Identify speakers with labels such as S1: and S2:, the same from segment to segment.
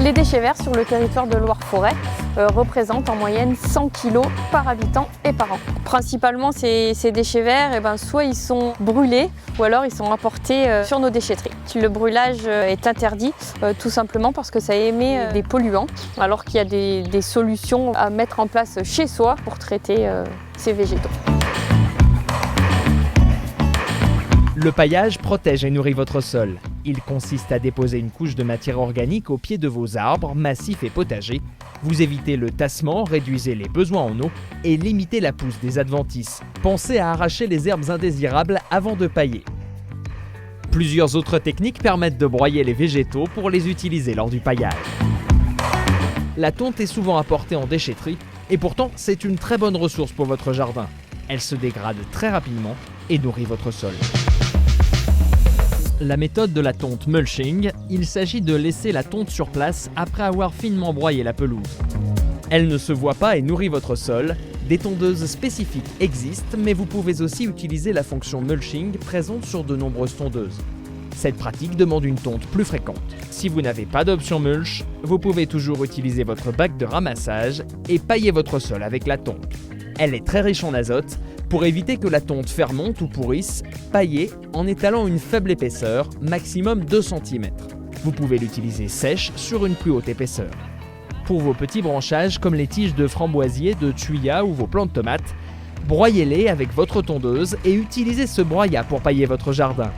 S1: Les déchets verts sur le territoire de Loire-Forêt représentent en moyenne 100 kg par habitant et par an. Principalement, ces déchets verts, soit ils sont brûlés ou alors ils sont apportés sur nos déchetteries. Le brûlage est interdit tout simplement parce que ça émet des polluants, alors qu'il y a des solutions à mettre en place chez soi pour traiter ces végétaux.
S2: Le paillage protège et nourrit votre sol. Il consiste à déposer une couche de matière organique au pied de vos arbres, massifs et potagers. Vous évitez le tassement, réduisez les besoins en eau et limitez la pousse des adventices. Pensez à arracher les herbes indésirables avant de pailler. Plusieurs autres techniques permettent de broyer les végétaux pour les utiliser lors du paillage. La tonte est souvent apportée en déchetterie et pourtant c'est une très bonne ressource pour votre jardin. Elle se dégrade très rapidement et nourrit votre sol. La méthode de la tonte mulching, il s'agit de laisser la tonte sur place après avoir finement broyé la pelouse. Elle ne se voit pas et nourrit votre sol. Des tondeuses spécifiques existent, mais vous pouvez aussi utiliser la fonction mulching présente sur de nombreuses tondeuses. Cette pratique demande une tonte plus fréquente. Si vous n'avez pas d'option mulch, vous pouvez toujours utiliser votre bac de ramassage et pailler votre sol avec la tonte. Elle est très riche en azote. Pour éviter que la tonte fermente ou pourrisse, paillez en étalant une faible épaisseur, maximum 2 cm. Vous pouvez l'utiliser sèche sur une plus haute épaisseur. Pour vos petits branchages comme les tiges de framboisier, de thuya ou vos plants de tomates, broyez-les avec votre tondeuse et utilisez ce broyat pour pailler votre jardin.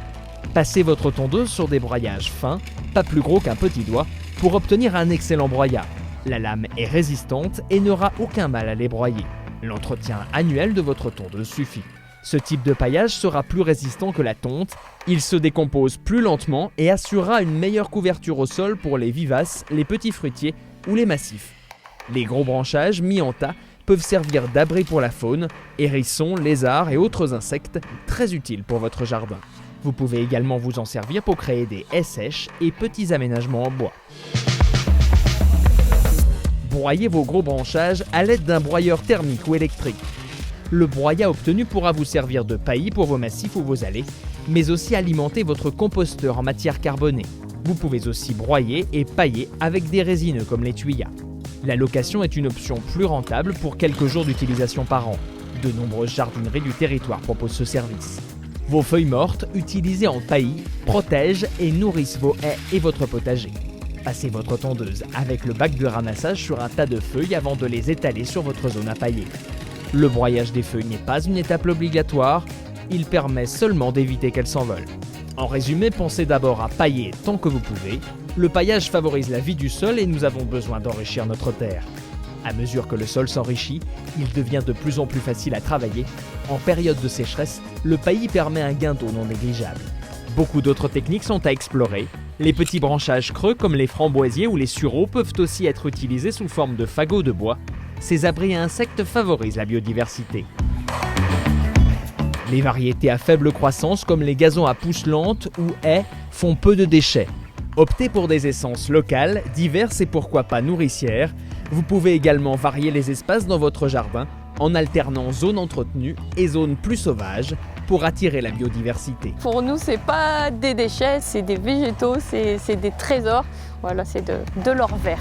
S2: Passez votre tondeuse sur des broyages fins, pas plus gros qu'un petit doigt, pour obtenir un excellent broyat. La lame est résistante et n'aura aucun mal à les broyer. L'entretien annuel de votre tondeuse suffit. Ce type de paillage sera plus résistant que la tonte, il se décompose plus lentement et assurera une meilleure couverture au sol pour les vivaces, les petits fruitiers ou les massifs. Les gros branchages mis en tas peuvent servir d'abri pour la faune, hérissons, lézards et autres insectes, très utiles pour votre jardin. Vous pouvez également vous en servir pour créer des haies sèches et petits aménagements en bois. Broyez vos gros branchages à l'aide d'un broyeur thermique ou électrique. Le broyat obtenu pourra vous servir de paillis pour vos massifs ou vos allées, mais aussi alimenter votre composteur en matière carbonée. Vous pouvez aussi broyer et pailler avec des résineux comme les tuyas. La location est une option plus rentable pour quelques jours d'utilisation par an. De nombreuses jardineries du territoire proposent ce service. Vos feuilles mortes, utilisées en paillis, protègent et nourrissent vos haies et votre potager. Passez votre tondeuse avec le bac de ramassage sur un tas de feuilles avant de les étaler sur votre zone à pailler. Le broyage des feuilles n'est pas une étape obligatoire, il permet seulement d'éviter qu'elles s'envolent. En résumé, pensez d'abord à pailler tant que vous pouvez. Le paillage favorise la vie du sol et nous avons besoin d'enrichir notre terre. À mesure que le sol s'enrichit, il devient de plus en plus facile à travailler. En période de sécheresse, le paillis permet un gain d'eau non négligeable. Beaucoup d'autres techniques sont à explorer. Les petits branchages creux comme les framboisiers ou les sureaux peuvent aussi être utilisés sous forme de fagots de bois. Ces abris à insectes favorisent la biodiversité. Les variétés à faible croissance comme les gazons à pousse lente ou haies font peu de déchets. Optez pour des essences locales, diverses et pourquoi pas nourricières. Vous pouvez également varier les espaces dans votre jardin en alternant zones entretenues et zones plus sauvages pour attirer la biodiversité.
S1: Pour nous, c'est pas des déchets, c'est des végétaux, c'est des trésors. Voilà, c'est de l'or vert.